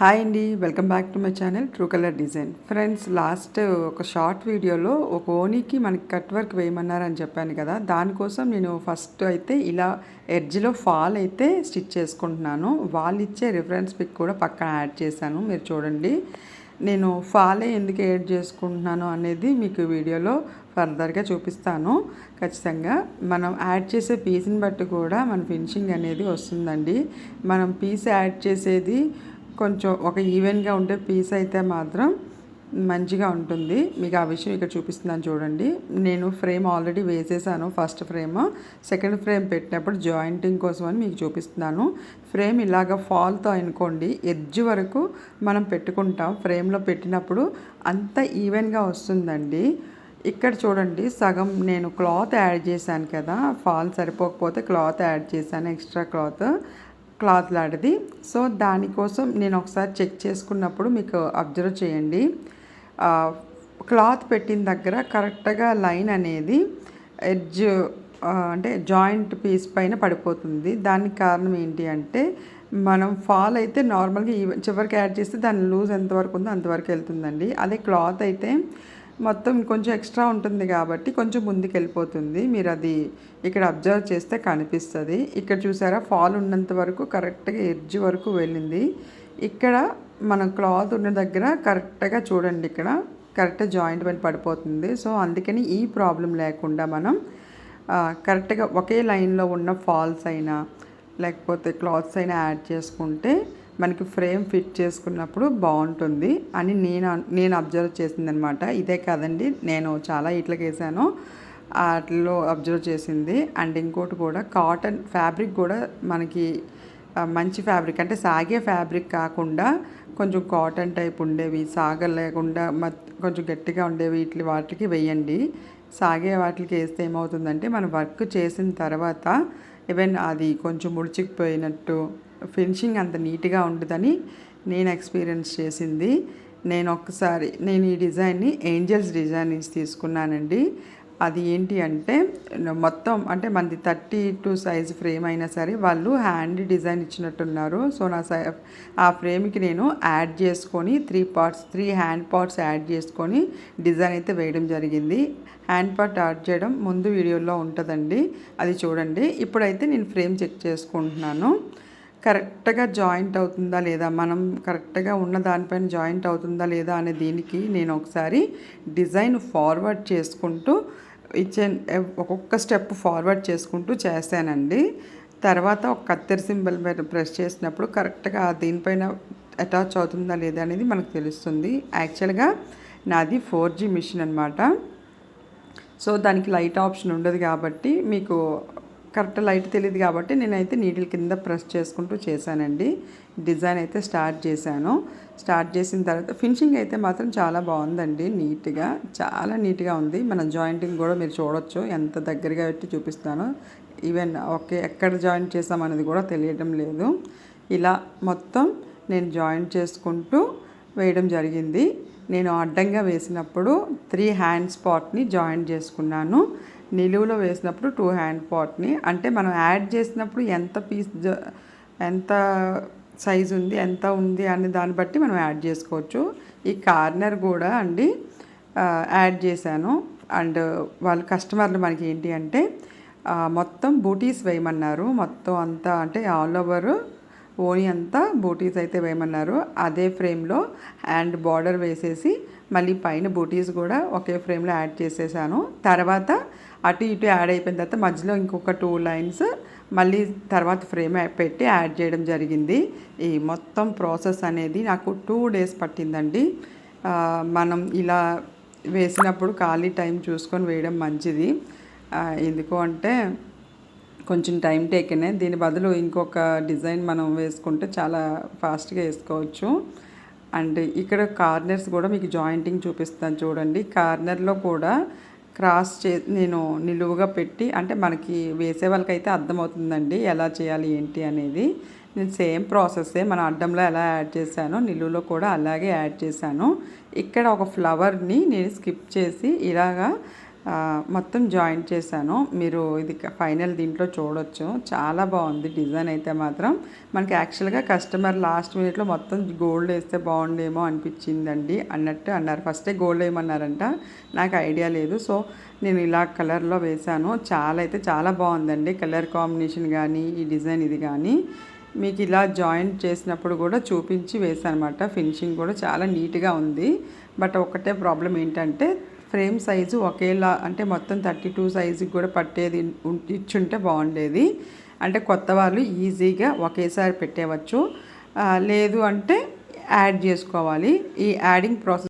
Hi అండి, welcome back to my channel true colour design. Friends, last ఒక short వీడియోలో ఒక ఓనీకి మనకి కట్ వర్క్ వేయమన్నారని చెప్పాను కదా. దానికోసం నేను ఫస్ట్ అయితే ఇలా ఎడ్జ్లో ఫాల్ అయితే స్టిచ్ చేసుకుంటున్నాను. వాళ్ళు ఇచ్చే రిఫరెన్స్ పిక్ కూడా పక్కన యాడ్ చేశాను, మీరు చూడండి. నేను ఫాలే ఎందుకు యాడ్ చేసుకుంటున్నాను అనేది మీకు వీడియోలో ఫర్దర్గా చూపిస్తాను. ఖచ్చితంగా మనం యాడ్ చేసే పీస్ని బట్టి కూడా మన ఫినిషింగ్ అనేది వస్తుందండి. మనం పీస్ యాడ్ చేసేది కొంచెం ఒక ఈవెన్గా ఉండే పీస్ అయితే మాత్రం మంచిగా ఉంటుంది. మీకు ఆ విషయం ఇక్కడ చూపిస్తున్నాను చూడండి. నేను ఫ్రేమ్ ఆల్రెడీ వేసేసాను. ఫస్ట్ ఫ్రేమ్, సెకండ్ ఫ్రేమ్ పెట్టినప్పుడు జాయింటింగ్ కోసం అని మీకు చూపిస్తున్నాను. ఫ్రేమ్ ఇలాగ ఫాల్తో అనుకోండి, ఎడ్జ్ వరకు మనం పెట్టుకుంటాం. ఫ్రేమ్లో పెట్టినప్పుడు అంత ఈవెన్గా వస్తుందండి. ఇక్కడ చూడండి, సగం నేను క్లాత్ యాడ్ చేశాను కదా, ఫాల్ సరిపోకపోతే క్లాత్ యాడ్ చేశాను, ఎక్స్ట్రా క్లాత్ లాంటిది. సో దానికోసం నేను ఒకసారి చెక్ చేసుకున్నప్పుడు మీకు అబ్జర్వ్ చేయండి, క్లాత్ పెట్టిన దగ్గర కరెక్ట్గా లైన్ అనేది ఎడ్జ్ అంటే జాయింట్ పీస్ పైన పడిపోతుంది. దానికి కారణం ఏంటి అంటే, మనం ఫాల్ అయితే నార్మల్గా చివరికి యాడ్ చేస్తే దాని లూజ్ ఎంతవరకు ఉందో అంతవరకు వెళ్తుందండి. అదే క్లాత్ అయితే మొత్తం కొంచెం ఎక్స్ట్రా ఉంటుంది కాబట్టి కొంచెం ముందుకు వెళ్ళిపోతుంది. మీరు అది ఇక్కడ అబ్జర్వ్ చేస్తే కనిపిస్తుంది. ఇక్కడ చూసారా, ఫాల్ ఉన్నంత వరకు కరెక్ట్గా ఎడ్జ్ వరకు వెళ్ళింది. ఇక్కడ మనం క్లాత్ ఉన్న దగ్గర కరెక్ట్గా చూడండి, ఇక్కడ కరెక్ట్గా జాయింట్ పైన పడిపోతుంది. సో అందుకని ఈ ప్రాబ్లం లేకుండా మనం కరెక్ట్గా ఒకే లైన్లో ఉన్న ఫాల్స్ అయినా లేకపోతే క్లాత్స్ అయినా యాడ్ చేసుకుంటే మనకి ఫ్రేమ్ ఫిట్ చేసుకున్నప్పుడు బాగుంటుంది అని నేను అబ్జర్వ్ చేసిందనమాట. ఇదే కాదండి, నేను చాలా ఇట్లకి వేసాను, వాటిలో అబ్జర్వ్ చేసింది. అండ్ ఇంకోటి కూడా, కాటన్ ఫ్యాబ్రిక్ కూడా మనకి మంచి ఫ్యాబ్రిక్ అంటే సాగే ఫ్యాబ్రిక్ కాకుండా కొంచెం కాటన్ టైప్ ఉండేవి, సాగలేకుండా కొంచెం గట్టిగా ఉండేవి, వాటికి వేయండి. సాగే వాటికి వేస్తే ఏమవుతుందంటే మనం వర్క్ చేసిన తర్వాత ఈవెన్ అది కొంచెం ముడిచిపోయినట్టు ఫినిషింగ్ అంత నీట్గా ఉండదని నేను ఎక్స్పీరియన్స్ చేసింది. నేను ఈ డిజైన్ని ఏంజల్స్ డిజైన్ తీసుకున్నానండి. అది ఏంటి అంటే, మొత్తం అంటే మనది 32 సైజు ఫ్రేమ్ అయినా సరే వాళ్ళు హ్యాండ్ డిజైన్ ఇచ్చినట్టున్నారు. సో ఆ ఫ్రేమ్కి నేను యాడ్ చేసుకొని 3 హ్యాండ్ పార్ట్స్ యాడ్ చేసుకొని డిజైన్ అయితే వేయడం జరిగింది. హ్యాండ్ పార్ట్ యాడ్ చేయడం ముందు వీడియోలో ఉంటుందండి, అది చూడండి. ఇప్పుడైతే నేను ఫ్రేమ్ చెక్ చేసుకుంటున్నాను, కరెక్ట్గా జాయింట్ అవుతుందా లేదా, మనం కరెక్ట్గా ఉన్న దానిపైన జాయింట్ అవుతుందా లేదా అనే దీనికి నేను ఒకసారి డిజైన్ ఫార్వర్డ్ చేసుకుంటూ ఒక్కొక్క స్టెప్ ఫార్వర్డ్ చేసుకుంటూ చేశానండి. తర్వాత ఒక కత్తెర సింబల్ మీద ప్రెస్ చేసినప్పుడు కరెక్ట్గా దీనిపైన అటాచ్ అవుతుందా లేదా అనేది మనకు తెలుస్తుంది. యాక్చువల్గా నాది 4G మిషన్ అనమాట. సో దానికి లైట్ ఆప్షన్ ఉండదు కాబట్టి, మీకు కరెక్ట్ లైట్ తెలియదు కాబట్టి నేనైతే నీడిల్ కింద ప్రెస్ చేసుకుంటూ చేశానండి. డిజైన్ అయితే స్టార్ట్ చేసిన తర్వాత ఫినిషింగ్ అయితే మాత్రం చాలా బాగుందండి. నీట్గా, చాలా నీట్గా ఉంది. మన జాయింటింగ్ కూడా మీరు చూడొచ్చు, ఎంత దగ్గరగా పెట్టి చూపిస్తానో. ఈవెన్ ఓకే, ఎక్కడ జాయింట్ చేసామనేది కూడా తెలియడం లేదు. ఇలా మొత్తం నేను జాయింట్ చేసుకుంటూ వేయడం జరిగింది. నేను అడ్డంగా వేసినప్పుడు 3 హ్యాండ్ స్పాట్ని జాయింట్ చేసుకున్నాను. నిలువులో వేసినప్పుడు 2 హ్యాండ్ పార్ట్ని, అంటే మనం యాడ్ చేసినప్పుడు ఎంత సైజు ఉంది, ఎంత ఉంది అనే దాన్ని బట్టి మనం యాడ్ చేసుకోవచ్చు. ఈ కార్నర్ కూడా అండి యాడ్ చేశాను. అండ్ వాళ్ళ కస్టమర్లు మనకి ఏంటి అంటే మొత్తం బూటీస్ వేయమన్నారు. మొత్తం అంతా అంటే ఆల్ ఓవర్ ఓని అంతా బూటీస్ అయితే వేయమన్నారు. అదే ఫ్రేమ్లో హ్యాండ్ బార్డర్ వేసేసి మళ్ళీ పైన బూటీస్ కూడా ఒకే ఫ్రేమ్లో యాడ్ చేసేసాను. తర్వాత అటు ఇటు యాడ్ అయిపోయిన తర్వాత మధ్యలో ఇంకొక 2 లైన్స్ మళ్ళీ తర్వాత ఫ్రేమ్ పెట్టి యాడ్ చేయడం జరిగింది. ఈ మొత్తం ప్రాసెస్ అనేది నాకు 2 డేస్ పట్టిందండి. మనం ఇలా వేసినప్పుడు ఖాళీ టైం చూసుకొని వేయడం మంచిది. ఎందుకు అంటే కొంచెం టైం టేకెనే. దీని బదులు ఇంకొక డిజైన్ మనం వేసుకుంటే చాలా ఫాస్ట్గా వేసుకోవచ్చు. అండ్ ఇక్కడ కార్నర్స్ కూడా మీకు జాయింటింగ్ చూపిస్తాను చూడండి. కార్నర్లో కూడా నేను నిలువుగా పెట్టి, అంటే మనకి వేసే వాళ్ళకైతే అర్థమవుతుందండి ఎలా చేయాలి ఏంటి అనేది. నేను సేమ్ ప్రాసెస్సే మన అడ్డంలో ఎలా యాడ్ చేశానో నిలువులో కూడా అలాగే యాడ్ చేశాను. ఇక్కడ ఒక ఫ్లవర్ని నేను స్కిప్ చేసి ఇలాగా మొత్తం జాయింట్ చేశాను. మీరు ఇది ఫైనల్ దీంట్లో చూడొచ్చు. చాలా బాగుంది డిజైన్ అయితే మాత్రం. మనకి యాక్చువల్గా కస్టమర్ లాస్ట్ మినిట్లో మొత్తం గోల్డ్ వేస్తే బాగుండేమో అనిపించిందండి అన్నట్టు అన్నారు. ఫస్టే గోల్డ్ వేయమన్నారంట, నాకు ఐడియా లేదు. సో నేను ఇలా కలర్లో వేశాను. చాలా బాగుందండి కలర్ కాంబినేషన్ కానీ ఈ డిజైన్ ఇది కానీ. మీకు ఇలా జాయింట్ చేసినప్పుడు కూడా చూపించి వేసాను అనమాట. ఫినిషింగ్ కూడా చాలా నీట్గా ఉంది. బట్ ఒకటే ప్రాబ్లం ఏంటంటే ఫ్రేమ్ సైజు ఒకేలా, అంటే మొత్తం 32 సైజుకి కూడా పట్టేది ఇచ్చుంటే బాగుండేది. అంటే కొత్త వాళ్ళు ఈజీగా ఒకేసారి పెట్టేయవచ్చు. లేదు అంటే యాడ్ చేసుకోవాలి. ఈ యాడింగ్ ప్రాసెస్